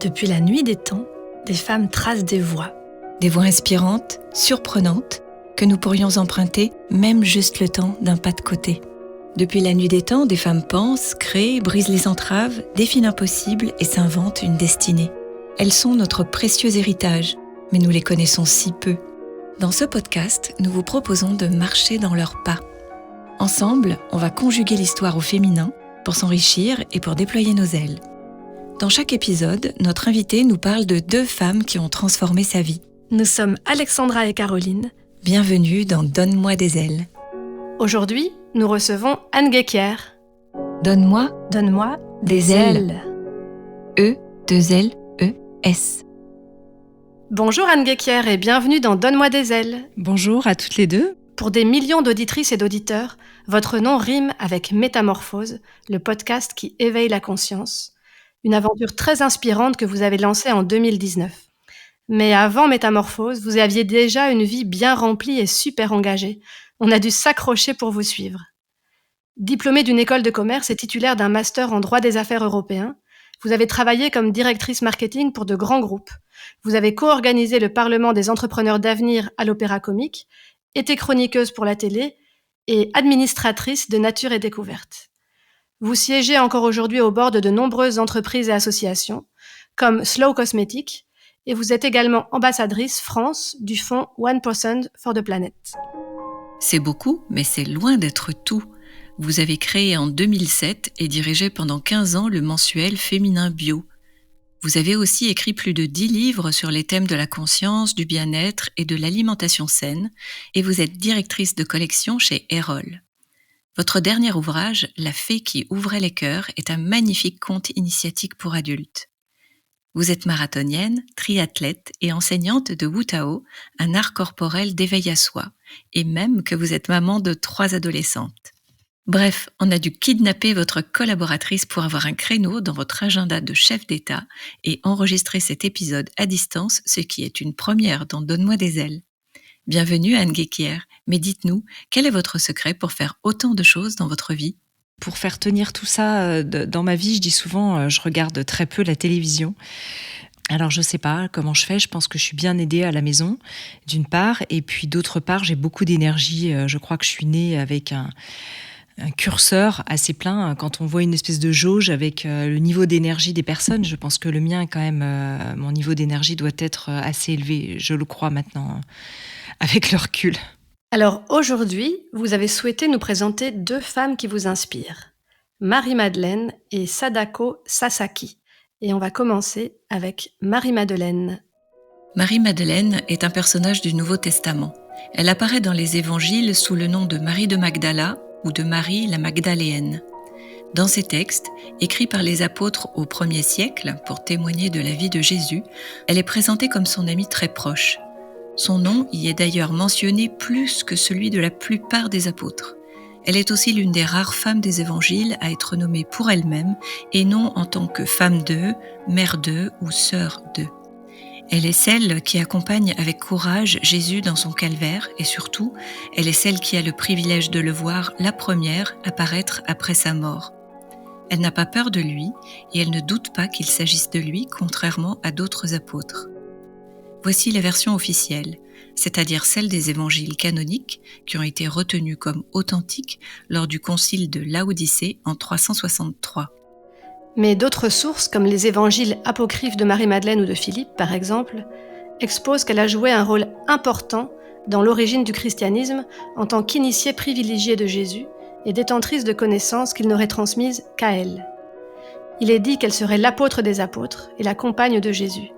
Depuis la nuit des temps, des femmes tracent des voies. Des voies inspirantes, surprenantes, que nous pourrions emprunter même juste le temps d'un pas de côté. Depuis la nuit des temps, des femmes pensent, créent, brisent les entraves, défient l'impossible et s'inventent une destinée. Elles sont notre précieux héritage, mais nous les connaissons si peu. Dans ce podcast, nous vous proposons de marcher dans leurs pas. Ensemble, on va conjuguer l'histoire au féminin pour s'enrichir et pour déployer nos ailes. Dans chaque épisode, notre invitée nous parle de 2 femmes qui ont transformé sa vie. Nous sommes Alexandra et Caroline. Bienvenue dans Donne-moi des ailes. Aujourd'hui, nous recevons Anne Guéquier. Donne-moi des ailes. E-2-L-E-S. Bonjour Anne Guéquier et bienvenue dans Donne-moi des ailes. Bonjour à toutes les deux. Pour des millions d'auditrices et d'auditeurs, votre nom rime avec Métamorphose, le podcast qui éveille la conscience. Une aventure très inspirante que vous avez lancée en 2019. Mais avant Métamorphose, vous aviez déjà une vie bien remplie et super engagée. On a dû s'accrocher pour vous suivre. Diplômée d'une école de commerce et titulaire d'un master en droit des affaires européen, vous avez travaillé comme directrice marketing pour de grands groupes. Vous avez co-organisé le Parlement des entrepreneurs d'avenir à l'Opéra Comique, été chroniqueuse pour la télé et administratrice de Nature et Découverte. Vous siégez encore aujourd'hui au bord de nombreuses entreprises et associations, comme Slow Cosmetics, et vous êtes également ambassadrice France du fonds 1% for the Planet. C'est beaucoup, mais c'est loin d'être tout. Vous avez créé en 2007 et dirigé pendant 15 ans le mensuel Féminin Bio. Vous avez aussi écrit plus de 10 livres sur les thèmes de la conscience, du bien-être et de l'alimentation saine, et vous êtes directrice de collection chez Erol. Votre dernier ouvrage, La fée qui ouvrait les cœurs, est un magnifique conte initiatique pour adultes. Vous êtes marathonienne, triathlète et enseignante de Wu Tao, un art corporel d'éveil à soi, et même que vous êtes maman de 3 adolescentes. Bref, on a dû kidnapper votre collaboratrice pour avoir un créneau dans votre agenda de chef d'État et enregistrer cet épisode à distance, ce qui est une première dans Donne-moi des ailes. Bienvenue Anne Guéquier, mais dites-nous, quel est votre secret pour faire autant de choses dans votre vie ? Pour faire tenir tout ça dans ma vie, je dis souvent, je regarde très peu la télévision. Alors je sais pas comment je fais, je pense que je suis bien aidée à la maison, d'une part, et puis d'autre part, j'ai beaucoup d'énergie. Je crois que je suis née avec un curseur assez plein. Quand on voit une espèce de jauge avec le niveau d'énergie des personnes, je pense que le mien, quand même, mon niveau d'énergie doit être assez élevé. Je le crois maintenant, avec le recul. Alors aujourd'hui, vous avez souhaité nous présenter 2 femmes qui vous inspirent, Marie-Madeleine et Sadako Sasaki. Et on va commencer avec Marie-Madeleine. Marie-Madeleine est un personnage du Nouveau Testament. Elle apparaît dans les évangiles sous le nom de Marie de Magdala ou de Marie la Magdaléenne. Dans ces textes, écrits par les apôtres au 1er siècle pour témoigner de la vie de Jésus, elle est présentée comme son amie très proche. Son nom y est d'ailleurs mentionné plus que celui de la plupart des apôtres. Elle est aussi l'une des rares femmes des évangiles à être nommée pour elle-même et non en tant que femme d'eux, mère d'eux ou sœur d'eux. Elle est celle qui accompagne avec courage Jésus dans son calvaire et surtout, elle est celle qui a le privilège de le voir la première apparaître après sa mort. Elle n'a pas peur de lui et elle ne doute pas qu'il s'agisse de lui contrairement à d'autres apôtres. Voici la version officielle, c'est-à-dire celle des évangiles canoniques qui ont été retenus comme authentiques lors du concile de Laodicée en 363. Mais d'autres sources, comme les évangiles apocryphes de Marie-Madeleine ou de Philippe, par exemple, exposent qu'elle a joué un rôle important dans l'origine du christianisme en tant qu'initiée privilégiée de Jésus et détentrice de connaissances qu'il n'aurait transmises qu'à elle. Il est dit qu'elle serait l'apôtre des apôtres et la compagne de Jésus.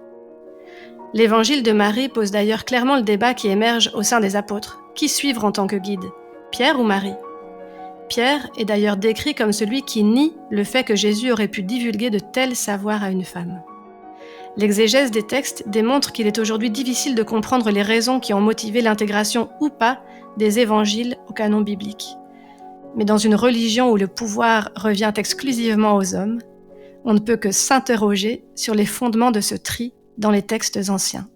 L'évangile de Marie pose d'ailleurs clairement le débat qui émerge au sein des apôtres. Qui suivre en tant que guide ? Pierre ou Marie ? Pierre est d'ailleurs décrit comme celui qui nie le fait que Jésus aurait pu divulguer de tels savoirs à une femme. L'exégèse des textes démontre qu'il est aujourd'hui difficile de comprendre les raisons qui ont motivé l'intégration ou pas des évangiles au canon biblique. Mais dans une religion où le pouvoir revient exclusivement aux hommes, on ne peut que s'interroger sur les fondements de ce tri dans les textes anciens.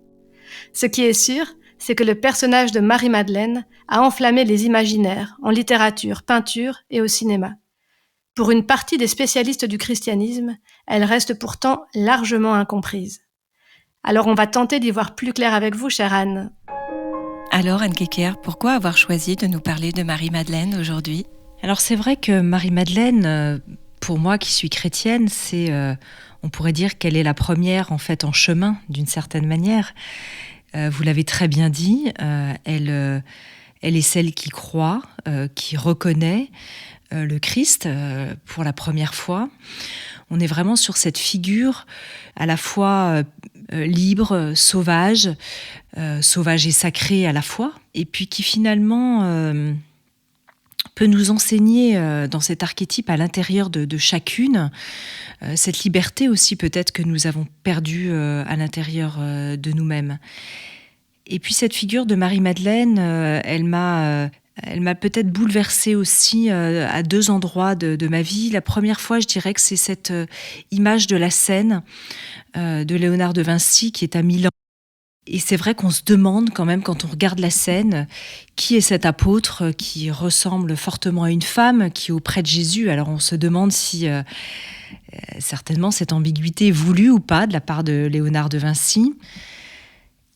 Ce qui est sûr, c'est que le personnage de Marie-Madeleine a enflammé les imaginaires en littérature, peinture et au cinéma. Pour une partie des spécialistes du christianisme, elle reste pourtant largement incomprise. Alors on va tenter d'y voir plus clair avec vous, chère Anne. Alors Anne Keker, pourquoi avoir choisi de nous parler de Marie-Madeleine aujourd'hui ? Alors c'est vrai que Marie-Madeleine, pour moi qui suis chrétienne, on pourrait dire qu'elle est la première en fait en chemin d'une certaine manière. Vous l'avez très bien dit, elle est celle qui croit, qui reconnaît le Christ pour la première fois. On est vraiment sur cette figure à la fois libre, sauvage et sacrée à la fois, et puis qui finalement peut nous enseigner dans cet archétype à l'intérieur de chacune, cette liberté aussi peut-être que nous avons perdue à l'intérieur de nous-mêmes. Et puis cette figure de Marie-Madeleine, elle m'a peut-être bouleversée aussi à deux endroits de ma vie. La première fois, je dirais que c'est cette image de la Seine de Léonard de Vinci qui est à Milan. Et c'est vrai qu'on se demande quand même, quand on regarde la scène, qui est cet apôtre qui ressemble fortement à une femme qui est auprès de Jésus. Alors on se demande si certainement cette ambiguïté est voulue ou pas de la part de Léonard de Vinci.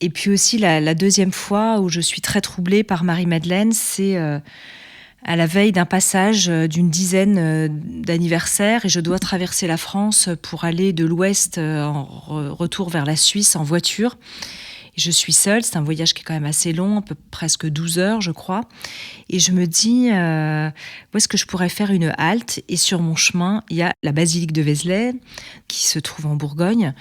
Et puis aussi la deuxième fois où je suis très troublée par Marie-Madeleine, c'est à la veille d'un passage d'une dizaine d'anniversaires, et je dois traverser la France pour aller de l'ouest en retour vers la Suisse en voiture. Je suis seule, c'est un voyage qui est quand même assez long, presque 12 heures, je crois. Et je me dis, où est-ce que je pourrais faire une halte ? Et sur mon chemin, il y a la basilique de Vézelay, qui se trouve en Bourgogne,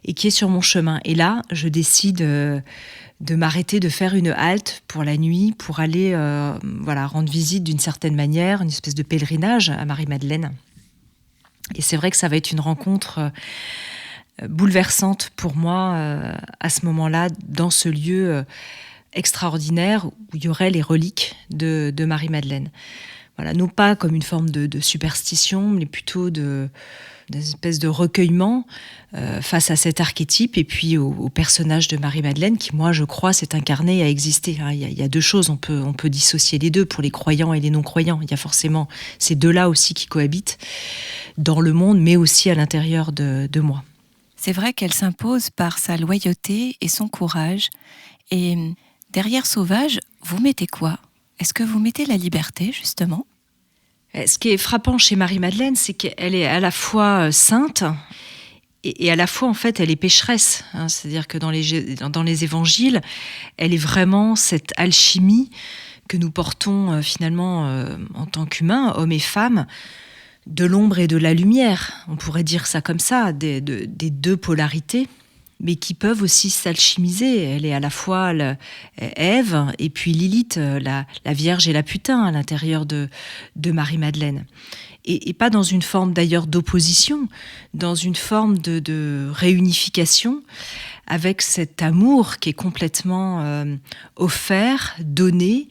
et qui est sur mon chemin. Et là, je décide de m'arrêter, de faire une halte pour la nuit, pour aller rendre visite d'une certaine manière, une espèce de pèlerinage à Marie-Madeleine. Et c'est vrai que ça va être une rencontre bouleversante pour moi à ce moment-là, dans ce lieu extraordinaire où il y aurait les reliques de Marie-Madeleine. Voilà, non pas comme une forme de superstition, mais plutôt d'une espèce de recueillement face à cet archétype et puis au personnage de Marie-Madeleine qui, moi, je crois, s'est incarné, a existé. Il y a deux choses, on peut dissocier les deux pour les croyants et les non-croyants. Il y a forcément ces deux-là aussi qui cohabitent dans le monde, mais aussi à l'intérieur de moi. C'est vrai qu'elle s'impose par sa loyauté et son courage. Et derrière sauvage, vous mettez quoi ? Est-ce que vous mettez la liberté, justement ? Ce qui est frappant chez Marie-Madeleine, c'est qu'elle est à la fois sainte et à la fois, en fait, elle est pécheresse. C'est-à-dire que dans les évangiles, elle est vraiment cette alchimie que nous portons finalement en tant qu'humains, hommes et femmes, de l'ombre et de la lumière, on pourrait dire ça comme ça, des deux polarités, mais qui peuvent aussi s'alchimiser. Elle est à la fois Ève et puis Lilith, la Vierge et la putain à l'intérieur de Marie-Madeleine. Et pas dans une forme d'ailleurs d'opposition, dans une forme de réunification avec cet amour qui est complètement offert, donné,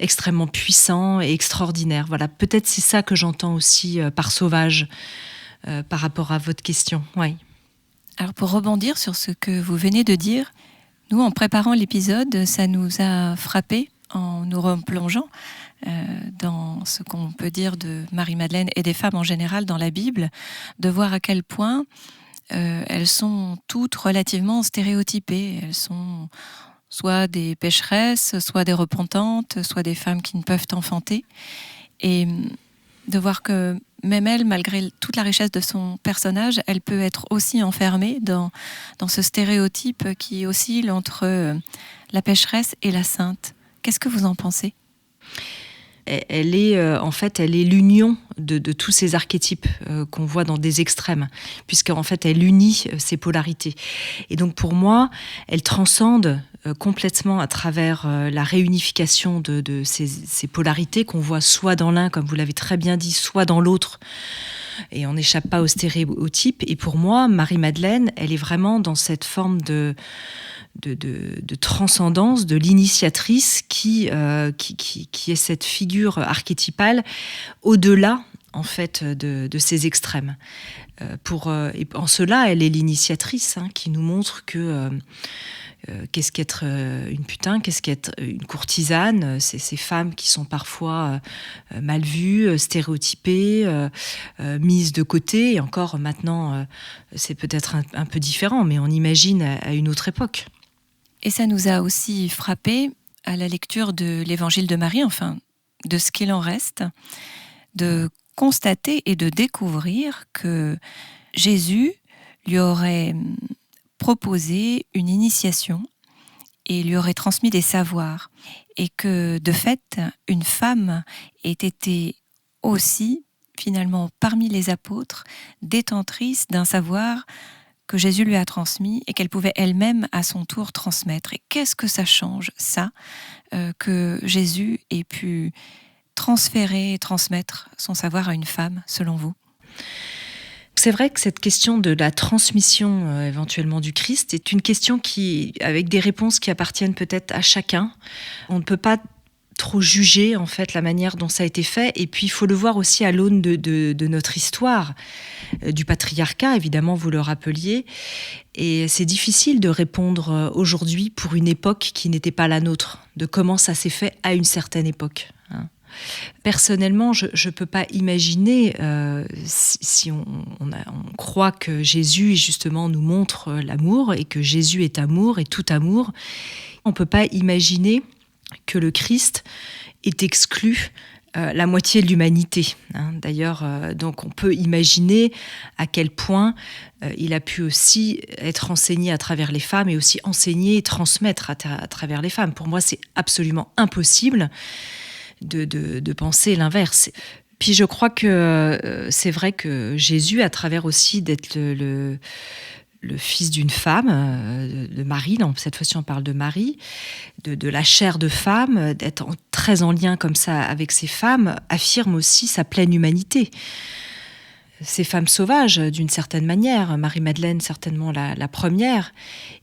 extrêmement puissant et extraordinaire. Voilà, peut-être c'est ça que j'entends aussi par sauvage par rapport à votre question. Oui. Alors pour rebondir sur ce que vous venez de dire, nous en préparant l'épisode, ça nous a frappé en nous replongeant dans ce qu'on peut dire de Marie-Madeleine et des femmes en général dans la Bible, de voir à quel point elles sont toutes relativement stéréotypées. Elles sont soit des pécheresses, soit des repentantes, soit des femmes qui ne peuvent enfanter. Et de voir que même elle, malgré toute la richesse de son personnage, elle peut être aussi enfermée dans ce stéréotype qui oscille entre la pécheresse et la sainte. Qu'est-ce que vous en pensez ? Elle est l'union de tous ces archétypes qu'on voit dans des extrêmes, puisqu'en fait elle unit ces polarités. Et donc pour moi, elle transcende complètement à travers la réunification de ces polarités qu'on voit soit dans l'un, comme vous l'avez très bien dit, soit dans l'autre. Et on n'échappe pas aux stéréotypes. Et pour moi, Marie-Madeleine, elle est vraiment dans cette forme de transcendance, de l'initiatrice qui est cette figure archétypale au-delà en fait de ces extrêmes. Et en cela, elle est l'initiatrice qui nous montre que Qu'est-ce qu'être une putain? Qu'est-ce qu'être une courtisane? Ces femmes qui sont parfois mal vues, stéréotypées, mises de côté. Et encore maintenant, c'est peut-être un peu différent, mais on imagine à une autre époque. Et ça nous a aussi frappé à la lecture de l'Évangile de Marie, enfin de ce qu'il en reste, de constater et de découvrir que Jésus lui aurait proposé une initiation et lui aurait transmis des savoirs. Et que, de fait, une femme ait été aussi, finalement, parmi les apôtres, détentrice d'un savoir que Jésus lui a transmis et qu'elle pouvait elle-même, à son tour, transmettre. Et qu'est-ce que ça change, ça, que Jésus ait pu transférer et transmettre son savoir à une femme, selon vous? C'est vrai que cette question de la transmission éventuellement du Christ est une question avec des réponses qui appartiennent peut-être à chacun. On ne peut pas trop juger en fait la manière dont ça a été fait, et puis il faut le voir aussi à l'aune de notre histoire, du patriarcat, évidemment, vous le rappeliez, et c'est difficile de répondre aujourd'hui pour une époque qui n'était pas la nôtre, de comment ça s'est fait à une certaine époque. Personnellement, je ne peux pas imaginer, si on croit que Jésus justement nous montre l'amour et que Jésus est amour et tout amour, on ne peut pas imaginer que le Christ ait exclu la moitié de l'humanité. D'ailleurs, donc on peut imaginer à quel point il a pu aussi être enseigné à travers les femmes et aussi enseigner et transmettre à travers les femmes. Pour moi, c'est absolument impossible de penser l'inverse. Puis je crois que c'est vrai que Jésus, à travers aussi d'être le fils d'une femme, de Marie, cette fois-ci on parle de Marie, de la chair de femme, d'être très en lien comme ça avec ces femmes, affirme aussi sa pleine humanité. Ces femmes sauvages, d'une certaine manière, Marie-Madeleine certainement la première,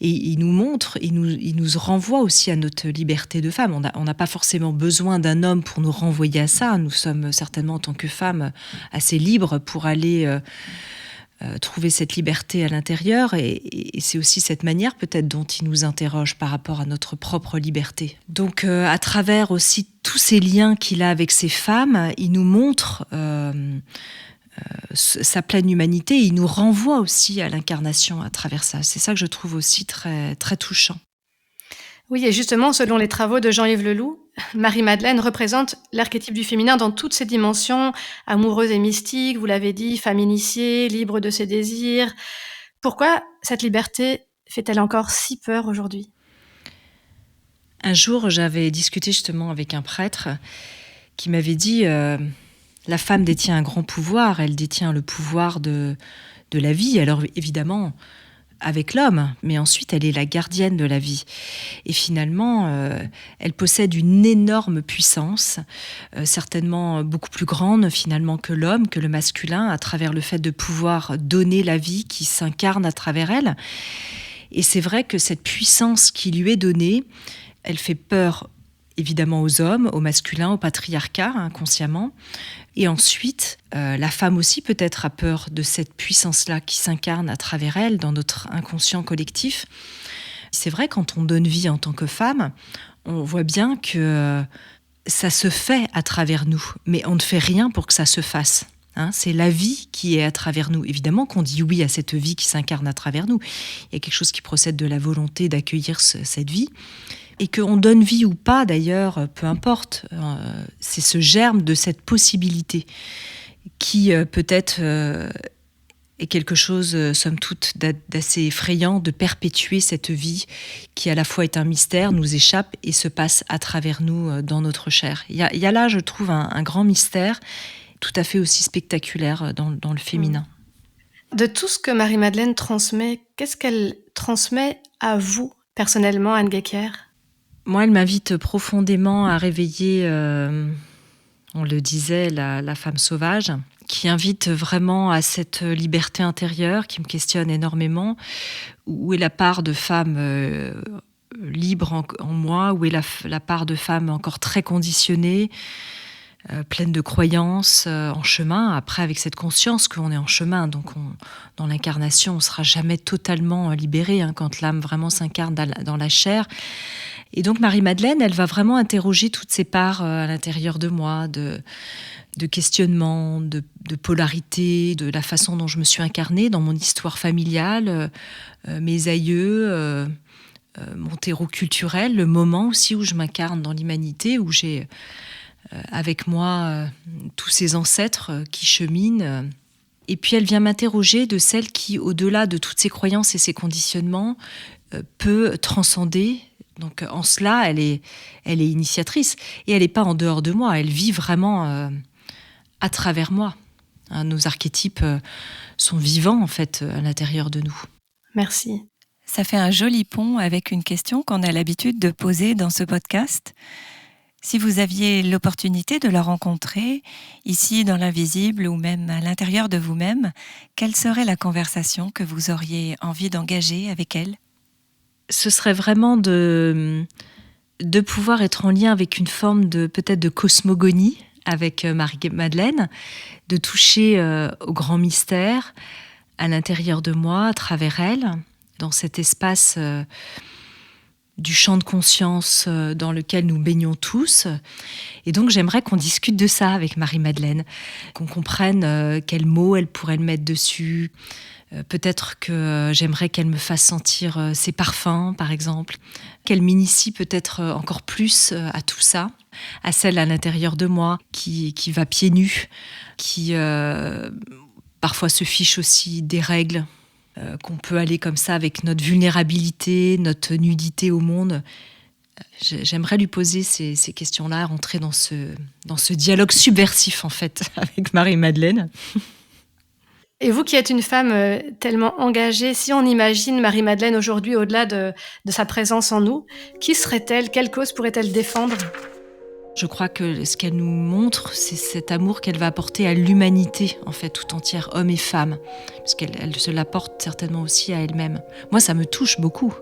et il nous montre, il nous renvoie aussi à notre liberté de femme. On n'a pas forcément besoin d'un homme pour nous renvoyer à ça. Nous sommes certainement en tant que femmes assez libres pour aller trouver cette liberté à l'intérieur, et c'est aussi cette manière peut-être dont il nous interroge par rapport à notre propre liberté. Donc à travers aussi tous ces liens qu'il a avec ces femmes, il nous montre sa pleine humanité, il nous renvoie aussi à l'incarnation à travers ça. C'est ça que je trouve aussi très, très touchant. Oui, et justement, selon les travaux de Jean-Yves Leloup, Marie-Madeleine représente l'archétype du féminin dans toutes ses dimensions, amoureuse et mystique, vous l'avez dit, femme initiée, libre de ses désirs. Pourquoi cette liberté fait-elle encore si peur aujourd'hui? Un jour, j'avais discuté justement avec un prêtre qui m'avait dit la femme détient un grand pouvoir, elle détient le pouvoir de la vie. Alors évidemment, avec l'homme, mais ensuite elle est la gardienne de la vie. Et finalement, elle possède une énorme puissance, certainement beaucoup plus grande finalement que l'homme, que le masculin, à travers le fait de pouvoir donner la vie qui s'incarne à travers elle. Et c'est vrai que cette puissance qui lui est donnée, elle fait peur évidemment aux hommes, au masculin, au patriarcat, inconsciemment. Et ensuite, la femme aussi peut-être a peur de cette puissance-là qui s'incarne à travers elle, dans notre inconscient collectif. C'est vrai, quand on donne vie en tant que femme, on voit bien que ça se fait à travers nous, mais on ne fait rien pour que ça se fasse. C'est la vie qui est à travers nous. Évidemment qu'on dit oui à cette vie qui s'incarne à travers nous. Il y a quelque chose qui procède de la volonté d'accueillir cette vie. Et qu'on donne vie ou pas, d'ailleurs, peu importe, c'est ce germe de cette possibilité qui peut-être est quelque chose, somme toute, d'assez effrayant, de perpétuer cette vie qui à la fois est un mystère, nous échappe et se passe à travers nous dans notre chair. Il y a là, je trouve, un grand mystère tout à fait aussi spectaculaire dans le féminin. De tout ce que Marie-Madeleine transmet, qu'est-ce qu'elle transmet à vous, personnellement, Anne Guéquier ? Moi, elle m'invite profondément à réveiller, on le disait, la femme sauvage, qui invite vraiment à cette liberté intérieure, qui me questionne énormément. Où est la part de femme libre en moi? Où est la part de femme encore très conditionnée? pleine de croyances, en chemin. Après, avec cette conscience qu'on est en chemin, donc dans l'incarnation, on ne sera jamais totalement libéré quand l'âme vraiment s'incarne dans la chair. Et donc Marie-Madeleine, elle va vraiment interroger toutes ces parts à l'intérieur de moi, de questionnement, de polarité, de la façon dont je me suis incarnée dans mon histoire familiale, mes aïeux, mon terreau culturel, le moment aussi où je m'incarne dans l'humanité, où j'ai avec moi tous ces ancêtres qui cheminent. Et puis elle vient m'interroger de celle qui, au-delà de toutes ces croyances et ces conditionnements, peut transcender. Donc en cela, elle est initiatrice. Et elle n'est pas en dehors de moi, elle vit vraiment à travers moi. Nos archétypes sont vivants en fait à l'intérieur de nous. Merci. Ça fait un joli pont avec une question qu'on a l'habitude de poser dans ce podcast. Si vous aviez l'opportunité de la rencontrer, ici dans l'invisible ou même à l'intérieur de vous-même, quelle serait la conversation que vous auriez envie d'engager avec elle ? Ce serait vraiment de pouvoir être en lien avec une forme peut-être de cosmogonie avec Marie-Madeleine, de toucher au grand mystère à l'intérieur de moi, à travers elle, dans cet espace du champ de conscience dans lequel nous baignons tous. Et donc j'aimerais qu'on discute de ça avec Marie-Madeleine, qu'on comprenne quels mots elle pourrait le mettre dessus. Peut-être que j'aimerais qu'elle me fasse sentir ses parfums, par exemple. Qu'elle m'initie peut-être encore plus à tout ça, à celle à l'intérieur de moi qui va pieds nus, qui parfois se fiche aussi des règles, qu'on peut aller comme ça avec notre vulnérabilité, notre nudité au monde. J'aimerais lui poser ces questions-là, rentrer dans ce dialogue subversif, en fait, avec Marie-Madeleine. Et vous qui êtes une femme tellement engagée, si on imagine Marie-Madeleine aujourd'hui au-delà de sa présence en nous, qui serait-elle ? Quelle cause pourrait-elle défendre ? Je crois que ce qu'elle nous montre, c'est cet amour qu'elle va apporter à l'humanité, en fait, tout entière, hommes et femmes. Parce qu'elle se l'apporte certainement aussi à elle-même. Moi, ça me touche beaucoup.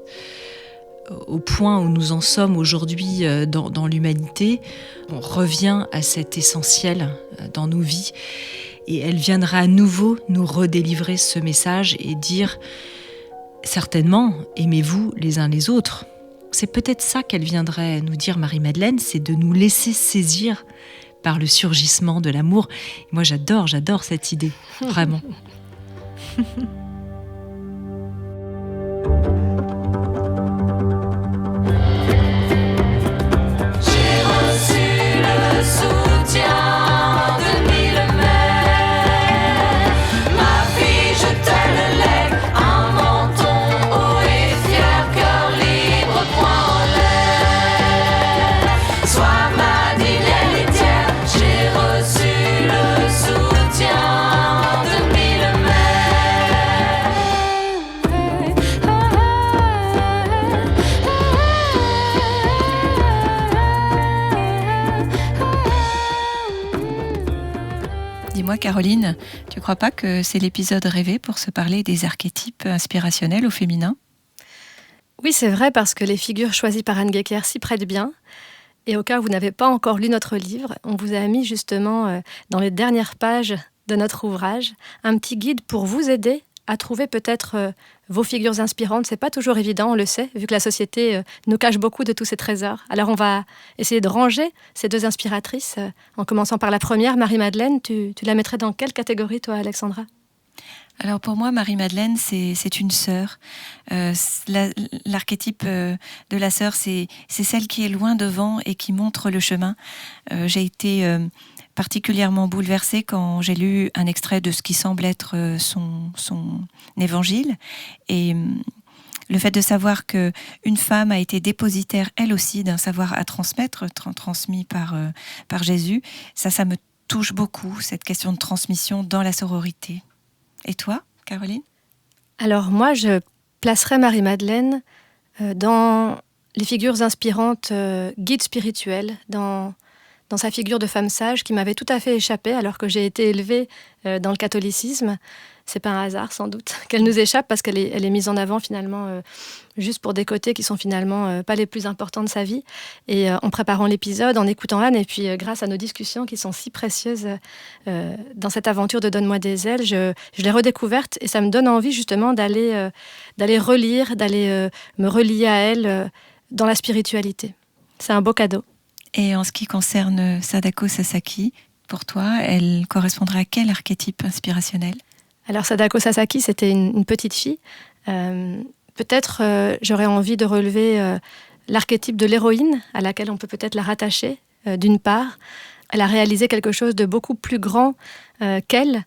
Au point où nous en sommes aujourd'hui dans l'humanité, on revient à cet essentiel dans nos vies. Et elle viendra à nouveau nous redélivrer ce message et dire certainement, aimez-vous les uns les autres. C'est peut-être ça qu'elle viendrait nous dire, Marie-Madeleine, c'est de nous laisser saisir par le surgissement de l'amour. Moi, j'adore cette idée, vraiment. J'ai reçu le soutien. Dis-moi Caroline, tu crois pas que c'est l'épisode rêvé pour se parler des archétypes inspirationnels au féminin ? Oui, c'est vrai, parce que les figures choisies par Anne Gecker s'y prêtent bien. Et au cas où vous n'avez pas encore lu notre livre, on vous a mis justement dans les dernières pages de notre ouvrage un petit guide pour vous aider à trouver peut-être vos figures inspirantes. C'est pas toujours évident, on le sait, vu que la société nous cache beaucoup de tous ces trésors. Alors on va essayer de ranger ces deux inspiratrices, en commençant par la première, Marie-Madeleine. Tu la mettrais dans quelle catégorie, toi, Alexandra ? Alors pour moi, Marie-Madeleine, c'est une sœur. L'archétype de la sœur, c'est celle qui est loin devant et qui montre le chemin. J'ai été particulièrement bouleversée quand j'ai lu un extrait de ce qui semble être son évangile. Et le fait de savoir qu'une femme a été dépositaire, elle aussi, d'un savoir à transmettre, transmis par Jésus, ça me touche beaucoup, cette question de transmission dans la sororité. Et toi, Caroline ? Alors moi, je placerais Marie-Madeleine dans les figures inspirantes, guide spirituel, dans sa figure de femme sage qui m'avait tout à fait échappé alors que j'ai été élevée dans le catholicisme. c'est pas un hasard sans doute qu'elle nous échappe parce qu'elle est mise en avant finalement juste pour des côtés qui sont finalement pas les plus importants de sa vie. Et en préparant l'épisode, en écoutant Anne et puis grâce à nos discussions qui sont si précieuses dans cette aventure de Donne-moi des ailes, je l'ai redécouverte et ça me donne envie justement d'aller relire, d'aller me relier à elle dans la spiritualité. C'est un beau cadeau. Et en ce qui concerne Sadako Sasaki, pour toi, elle correspondrait à quel archétype inspirationnel ? Alors Sadako Sasaki, c'était une petite fille. Peut-être j'aurais envie de relever l'archétype de l'héroïne, à laquelle on peut peut-être la rattacher. D'une part, elle a réalisé quelque chose de beaucoup plus grand qu'elle,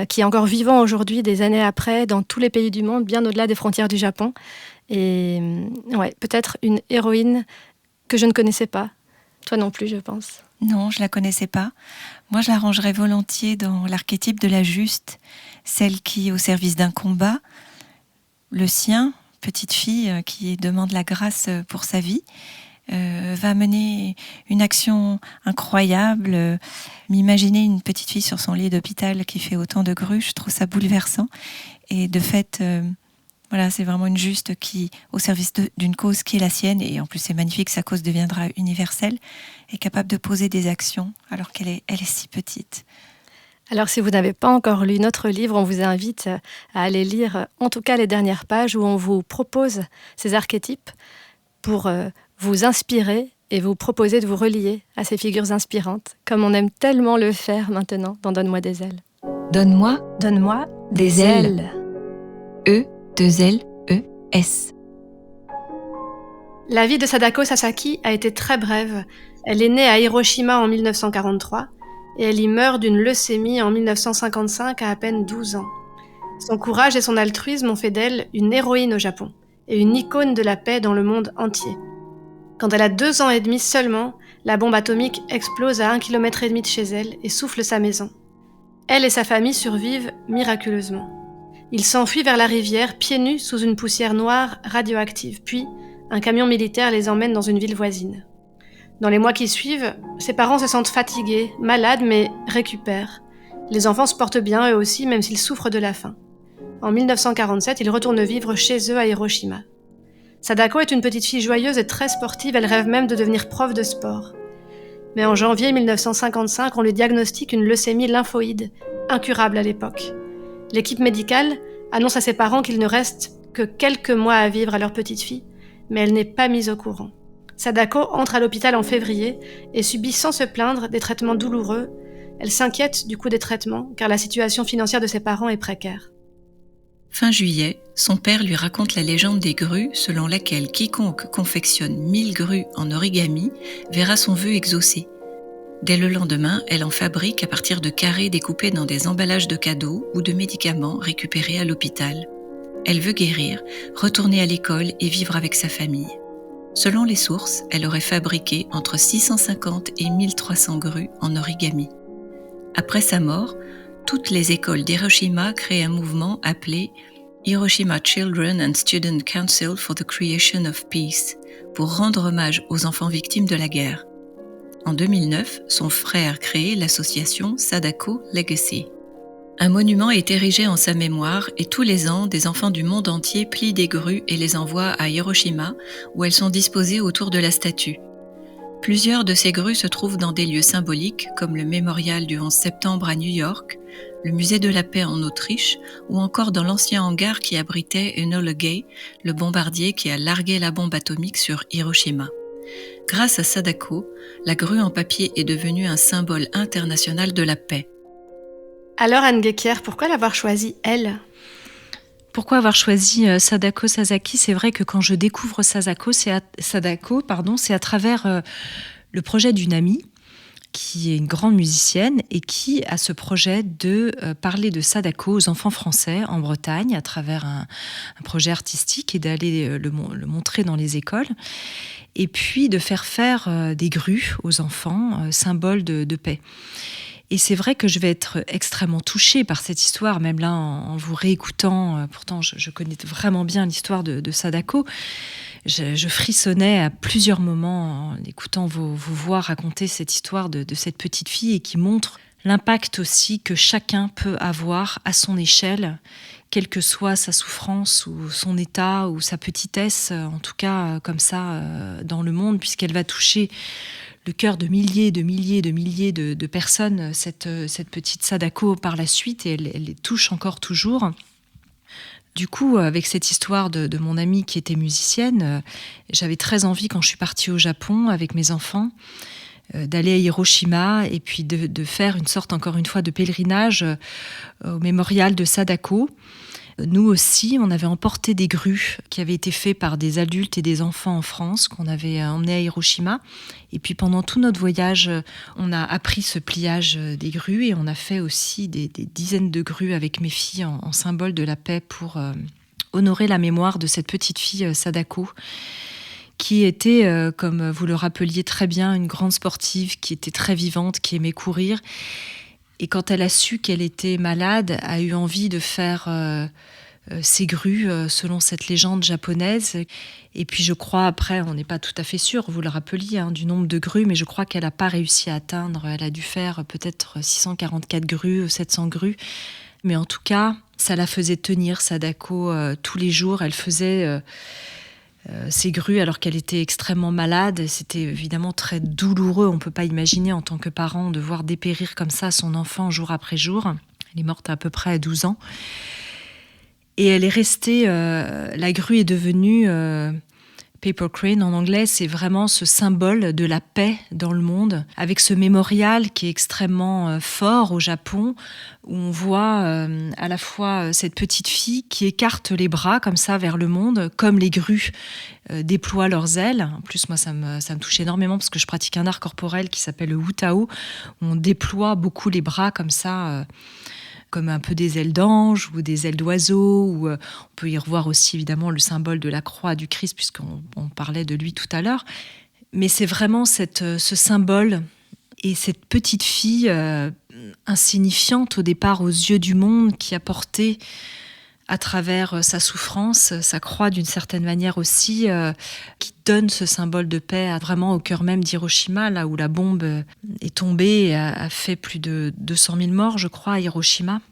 qui est encore vivant aujourd'hui, des années après, dans tous les pays du monde, bien au-delà des frontières du Japon. Et ouais, peut-être une héroïne que je ne connaissais pas. Toi non plus, je pense. Non, je la connaissais pas. Moi, je la rangerais volontiers dans l'archétype de la juste, celle qui est au service d'un combat, le sien, petite fille qui demande la grâce pour sa vie, va mener une action incroyable. M'imaginer une petite fille sur son lit d'hôpital qui fait autant de grues, je trouve ça bouleversant. Et de fait, voilà, c'est vraiment une juste qui, au service d'une cause qui est la sienne, et en plus c'est magnifique, sa cause deviendra universelle, est capable de poser des actions alors qu'elle est si petite. Alors si vous n'avez pas encore lu notre livre, on vous invite à aller lire en tout cas les dernières pages où on vous propose ces archétypes pour vous inspirer et vous proposer de vous relier à ces figures inspirantes, comme on aime tellement le faire maintenant dans Donne-moi des ailes. Donne-moi des ailes. E-2-L-E-S. La vie de Sadako Sasaki a été très brève. Elle est née à Hiroshima en 1943 et elle y meurt d'une leucémie en 1955 à peine 12 ans. Son courage et son altruisme ont fait d'elle une héroïne au Japon et une icône de la paix dans le monde entier. Quand elle a 2 ans et demi seulement, la bombe atomique explose à 1,5 km de chez elle et souffle sa maison. Elle et sa famille survivent miraculeusement. Ils s'enfuient vers la rivière, pieds nus sous une poussière noire radioactive. Puis, un camion militaire les emmène dans une ville voisine. Dans les mois qui suivent, ses parents se sentent fatigués, malades, mais récupèrent. Les enfants se portent bien eux aussi, même s'ils souffrent de la faim. En 1947, ils retournent vivre chez eux à Hiroshima. Sadako est une petite fille joyeuse et très sportive, elle rêve même de devenir prof de sport. Mais en janvier 1955, on lui diagnostique une leucémie lymphoïde, incurable à l'époque. L'équipe médicale annonce à ses parents qu'il ne reste que quelques mois à vivre à leur petite fille, mais elle n'est pas mise au courant. Sadako entre à l'hôpital en février et subit sans se plaindre des traitements douloureux. Elle s'inquiète du coût des traitements car la situation financière de ses parents est précaire. Fin juillet, son père lui raconte la légende des grues selon laquelle quiconque confectionne 1000 grues en origami verra son vœu exaucé. Dès le lendemain, elle en fabrique à partir de carrés découpés dans des emballages de cadeaux ou de médicaments récupérés à l'hôpital. Elle veut guérir, retourner à l'école et vivre avec sa famille. Selon les sources, elle aurait fabriqué entre 650 et 1300 grues en origami. Après sa mort, toutes les écoles d'Hiroshima créent un mouvement appelé Hiroshima Children and Student Council for the Creation of Peace pour rendre hommage aux enfants victimes de la guerre. En 2009, son frère crée l'association Sadako Legacy. Un monument est érigé en sa mémoire et tous les ans, des enfants du monde entier plient des grues et les envoient à Hiroshima où elles sont disposées autour de la statue. Plusieurs de ces grues se trouvent dans des lieux symboliques comme le mémorial du 11 septembre à New York, le musée de la paix en Autriche ou encore dans l'ancien hangar qui abritait Enola Gay, le bombardier qui a largué la bombe atomique sur Hiroshima. Grâce à Sadako, la grue en papier est devenue un symbole international de la paix. Alors Anne Guéquière, pourquoi l'avoir choisie, elle ? Pourquoi avoir choisi Sadako Sasaki ? C'est vrai que quand je découvre Sadako, c'est à travers le projet d'une amie qui est une grande musicienne et qui a ce projet de parler de Sadako aux enfants français en Bretagne à travers un projet artistique et d'aller le montrer dans les écoles. Et puis de faire des grues aux enfants, symbole de paix. Et c'est vrai que je vais être extrêmement touchée par cette histoire, même là en vous réécoutant. Pourtant, je connais vraiment bien l'histoire de Sadako. Je frissonnais à plusieurs moments en écoutant vos voix raconter cette histoire de cette petite fille et qui montre l'impact aussi que chacun peut avoir à son échelle, quelle que soit sa souffrance ou son état ou sa petitesse, en tout cas comme ça dans le monde, puisqu'elle va toucher le cœur de milliers, de personnes, cette petite Sadako par la suite, et elle les touche encore toujours. Du coup, avec cette histoire de mon amie qui était musicienne, j'avais très envie, quand je suis partie au Japon avec mes enfants, d'aller à Hiroshima et puis de faire une sorte, encore une fois, de pèlerinage au mémorial de Sadako. Nous aussi, on avait emporté des grues qui avaient été faites par des adultes et des enfants en France, qu'on avait emmenés à Hiroshima. Et puis pendant tout notre voyage, on a appris ce pliage des grues et on a fait aussi des dizaines de grues avec mes filles en symbole de la paix pour honorer la mémoire de cette petite fille Sadako, qui était, comme vous le rappeliez très bien, une grande sportive, qui était très vivante, qui aimait courir. Et quand elle a su qu'elle était malade, a eu envie de faire ses grues selon cette légende japonaise. Et puis je crois, après, on n'est pas tout à fait sûr, vous le rappeliez, du nombre de grues, mais je crois qu'elle n'a pas réussi à atteindre. Elle a dû faire peut-être 644 grues, 700 grues. Mais en tout cas, ça la faisait tenir, Sadako, tous les jours. Elle faisait ces grues alors qu'elle était extrêmement malade. C'était évidemment très douloureux. On ne peut pas imaginer en tant que parent de voir dépérir comme ça son enfant jour après jour. Elle est morte à peu près à 12 ans. Et elle est restée... la grue est devenue... Paper Crane en anglais, c'est vraiment ce symbole de la paix dans le monde, avec ce mémorial qui est extrêmement fort au Japon, où on voit à la fois cette petite fille qui écarte les bras comme ça vers le monde, comme les grues déploient leurs ailes. En plus, moi, ça me touche énormément parce que je pratique un art corporel qui s'appelle le Wutao, où on déploie beaucoup les bras comme ça, comme un peu des ailes d'ange ou des ailes d'oiseau. Ou, on peut y revoir aussi évidemment le symbole de la croix du Christ, puisqu'on parlait de lui tout à l'heure. Mais c'est vraiment ce symbole et cette petite fille insignifiante au départ aux yeux du monde, qui a porté à travers sa souffrance, sa croix d'une certaine manière aussi, qui donne ce symbole de paix vraiment au cœur même d'Hiroshima, là où la bombe est tombée et a fait plus de 200 000 morts, je crois, à Hiroshima.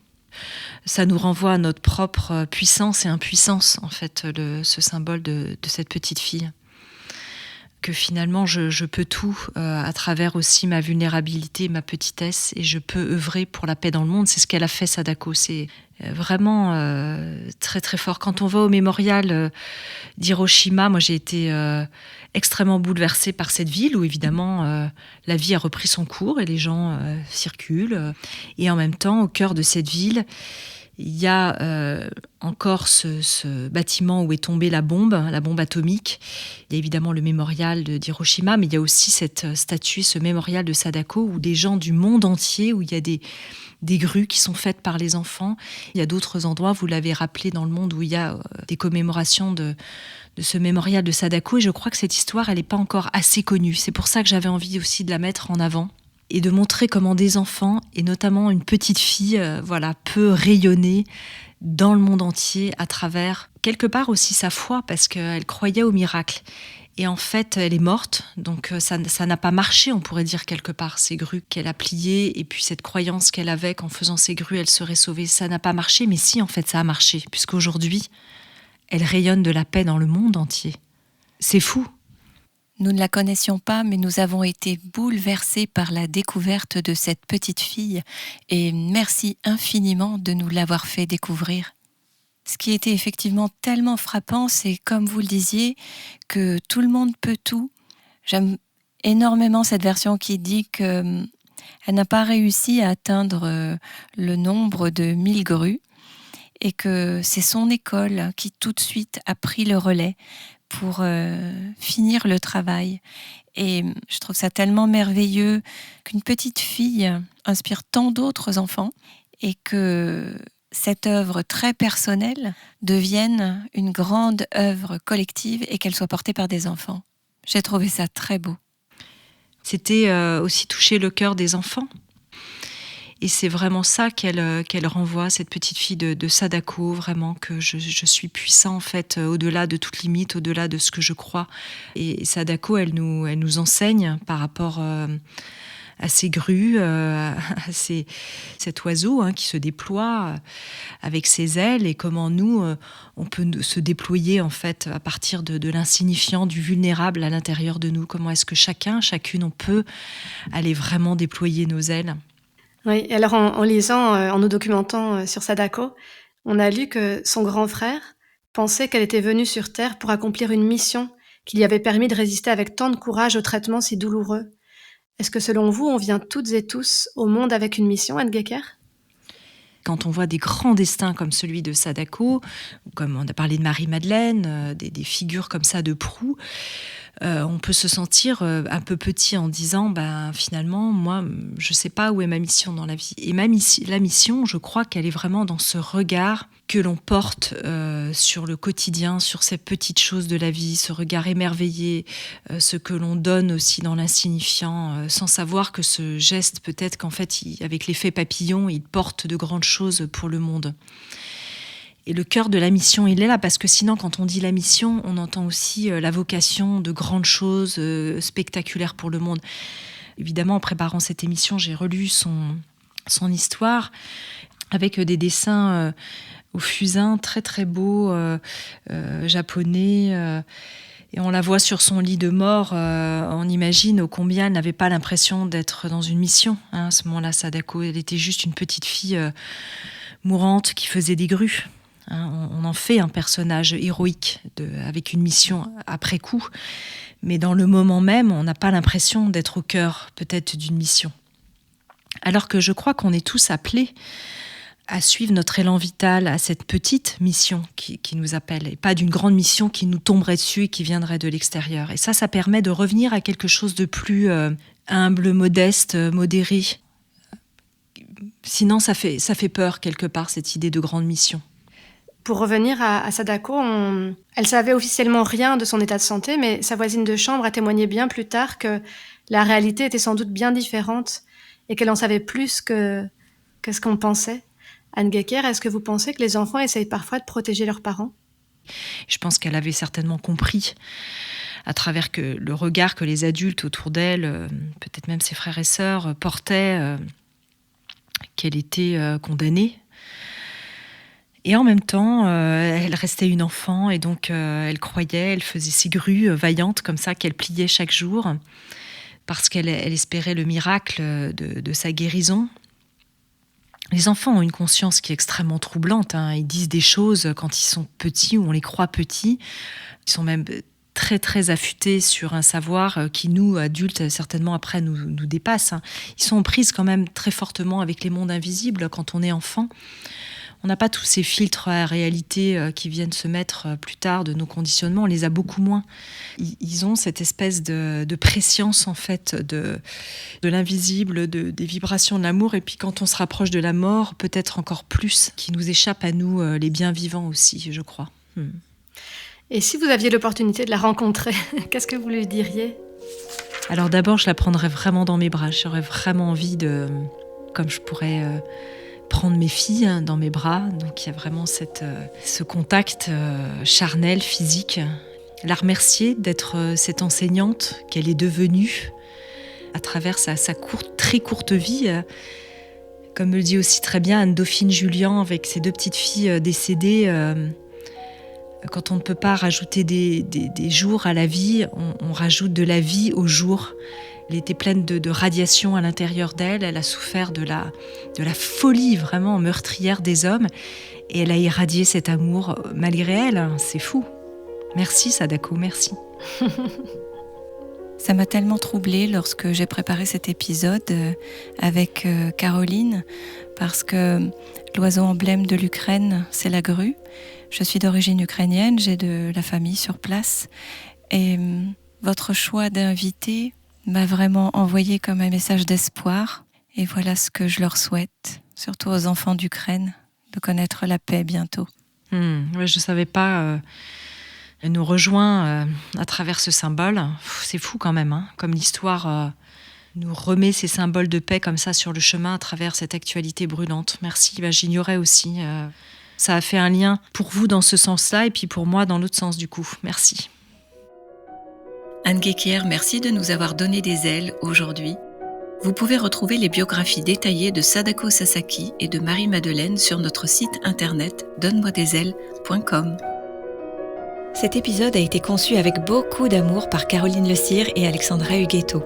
Ça nous renvoie à notre propre puissance et impuissance, en fait, ce symbole de cette petite fille. Que finalement, je peux tout à travers aussi ma vulnérabilité, ma petitesse, et je peux œuvrer pour la paix dans le monde. C'est ce qu'elle a fait, Sadako. C'est vraiment très très fort. Quand on va au mémorial d'Hiroshima, moi j'ai été extrêmement bouleversée par cette ville où évidemment la vie a repris son cours et les gens circulent. Et en même temps, au cœur de cette ville, il y a encore ce bâtiment où est tombée la bombe atomique. Il y a évidemment le mémorial d'Hiroshima, mais il y a aussi cette statue, ce mémorial de Sadako, où des gens du monde entier, où il y a des grues qui sont faites par les enfants. Il y a d'autres endroits, vous l'avez rappelé, dans le monde où il y a des commémorations de ce mémorial de Sadako. Et je crois que cette histoire, elle n'est pas encore assez connue. C'est pour ça que j'avais envie aussi de la mettre en avant et de montrer comment des enfants, et notamment une petite fille, peut rayonner dans le monde entier à travers, quelque part aussi, sa foi, parce qu'elle croyait au miracle. Et en fait, elle est morte, donc ça n'a pas marché, on pourrait dire quelque part, ces grues qu'elle a pliées, et puis cette croyance qu'elle avait qu'en faisant ces grues, elle serait sauvée, ça n'a pas marché, mais si, en fait, ça a marché, puisqu'aujourd'hui, elle rayonne de la paix dans le monde entier. C'est fou. Nous ne la connaissions pas, mais nous avons été bouleversés par la découverte de cette petite fille, et merci infiniment de nous l'avoir fait découvrir. Ce qui était effectivement tellement frappant, c'est, comme vous le disiez, que tout le monde peut tout. J'aime énormément cette version qui dit qu'elle n'a pas réussi à atteindre le nombre de 1000 grues et que c'est son école qui tout de suite a pris le relais pour finir le travail. Et je trouve ça tellement merveilleux qu'une petite fille inspire tant d'autres enfants et que cette œuvre très personnelle devienne une grande œuvre collective et qu'elle soit portée par des enfants. J'ai trouvé ça très beau. C'était aussi toucher le cœur des enfants. Et c'est vraiment ça qu'elle renvoie, cette petite fille de Sadako, vraiment, que je suis puissant, en fait, au-delà de toute limite, au-delà de ce que je crois. Et Sadako, elle nous enseigne par rapport à ces grues, cet oiseau qui se déploie avec ses ailes, et comment nous, on peut se déployer en fait à partir de l'insignifiant, du vulnérable à l'intérieur de nous. Comment est-ce que chacune, on peut aller vraiment déployer nos ailes. Oui, alors en lisant, en nous documentant sur Sadako, on a lu que son grand frère pensait qu'elle était venue sur Terre pour accomplir une mission qui lui avait permis de résister avec tant de courage aux traitements si douloureux. Est-ce que selon vous, on vient toutes et tous au monde avec une mission, Anne Gecker ? Quand on voit des grands destins comme celui de Sadako, comme on a parlé de Marie-Madeleine, des figures comme ça de proue, on peut se sentir un peu petit en disant finalement, moi, je ne sais pas où est ma mission dans la vie. Et la mission, je crois qu'elle est vraiment dans ce regard que l'on porte sur le quotidien, sur ces petites choses de la vie, ce regard émerveillé, ce que l'on donne aussi dans l'insignifiant, sans savoir que ce geste, peut-être qu'en fait, avec l'effet papillon, il porte de grandes choses pour le monde. Et le cœur de la mission, il est là, parce que sinon, quand on dit la mission, on entend aussi la vocation de grandes choses spectaculaires pour le monde. Évidemment, en préparant cette émission, j'ai relu son histoire avec des dessins au fusain très très beaux, japonais. Et on la voit sur son lit de mort. On imagine ô combien elle n'avait pas l'impression d'être dans une mission. À ce moment-là, Sadako, elle était juste une petite fille mourante qui faisait des grues. On en fait un personnage héroïque avec une mission après coup, mais dans le moment même, on n'a pas l'impression d'être au cœur peut-être d'une mission. Alors que je crois qu'on est tous appelés à suivre notre élan vital, à cette petite mission qui nous appelle, et pas d'une grande mission qui nous tomberait dessus et qui viendrait de l'extérieur. Et ça permet de revenir à quelque chose de plus humble, modeste, modéré. Sinon, ça fait peur quelque part, cette idée de grande mission. Pour revenir à Sadako, elle savait officiellement rien de son état de santé, mais sa voisine de chambre a témoigné bien plus tard que la réalité était sans doute bien différente et qu'elle en savait plus que ce qu'on pensait. Anne Gecker, est-ce que vous pensez que les enfants essayent parfois de protéger leurs parents ? Je pense qu'elle avait certainement compris, à travers le regard que les adultes autour d'elle, peut-être même ses frères et sœurs, portaient, qu'elle était condamnée. Et en même temps, elle restait une enfant, et donc elle croyait, elle faisait ses grues vaillantes comme ça, qu'elle pliait chaque jour, parce qu'elle espérait le miracle de sa guérison. Les enfants ont une conscience qui est extrêmement troublante. Ils disent des choses quand ils sont petits, ou on les croit petits. Ils sont même très très affûtés sur un savoir qui, nous, adultes, certainement après nous dépasse. Ils sont en prise quand même très fortement avec les mondes invisibles quand on est enfant. On n'a pas tous ces filtres à réalité qui viennent se mettre plus tard de nos conditionnements, on les a beaucoup moins. Ils ont cette espèce de prescience en fait de l'invisible, des vibrations de l'amour, et puis quand on se rapproche de la mort, peut-être encore plus, qui nous échappe à nous, les bien vivants aussi, je crois. Et si vous aviez l'opportunité de la rencontrer, qu'est-ce que vous lui diriez ? Alors d'abord, je la prendrais vraiment dans mes bras. J'aurais vraiment envie comme je pourrais prendre mes filles dans mes bras. Donc il y a vraiment ce contact charnel, physique. La remercier d'être cette enseignante qu'elle est devenue à travers sa très courte vie. Comme me le dit aussi très bien Anne-Dauphine Julien, avec ses 2 petites filles décédées, quand on ne peut pas rajouter des jours à la vie, on rajoute de la vie aux jours. Elle était pleine de radiation à l'intérieur d'elle. Elle a souffert de la folie vraiment meurtrière des hommes. Et elle a irradié cet amour malgré elle. C'est fou. Merci Sadako, merci. Ça m'a tellement troublée lorsque j'ai préparé cet épisode avec Caroline, parce que l'oiseau emblème de l'Ukraine, c'est la grue. Je suis d'origine ukrainienne, j'ai de la famille sur place. Et votre choix d'inviter m'a vraiment envoyé comme un message d'espoir. Et voilà ce que je leur souhaite, surtout aux enfants d'Ukraine, de connaître la paix bientôt. Ouais, je ne savais pas. Elle nous rejoint à travers ce symbole. C'est fou quand même, comme l'histoire nous remet ces symboles de paix comme ça sur le chemin à travers cette actualité brûlante. Merci, j'ignorais aussi. Ça a fait un lien pour vous dans ce sens-là et puis pour moi dans l'autre sens du coup. Merci. Anne Gecker, merci de nous avoir donné des ailes aujourd'hui. Vous pouvez retrouver les biographies détaillées de Sadako Sasaki et de Marie-Madeleine sur notre site internet donne-moi-des-ailes.com. Cet épisode a été conçu avec beaucoup d'amour par Caroline Le Cire et Alexandra Huguetto.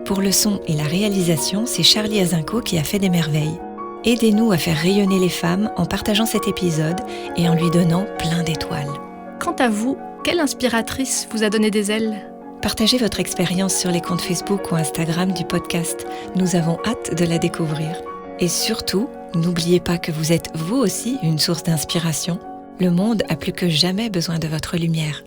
Pour le son et la réalisation, c'est Charlie Azinco qui a fait des merveilles. Aidez-nous à faire rayonner les femmes en partageant cet épisode et en lui donnant plein d'étoiles. Quant à vous, quelle inspiratrice vous a donné des ailes ? Partagez votre expérience sur les comptes Facebook ou Instagram du podcast. Nous avons hâte de la découvrir. Et surtout, n'oubliez pas que vous êtes vous aussi une source d'inspiration. Le monde a plus que jamais besoin de votre lumière.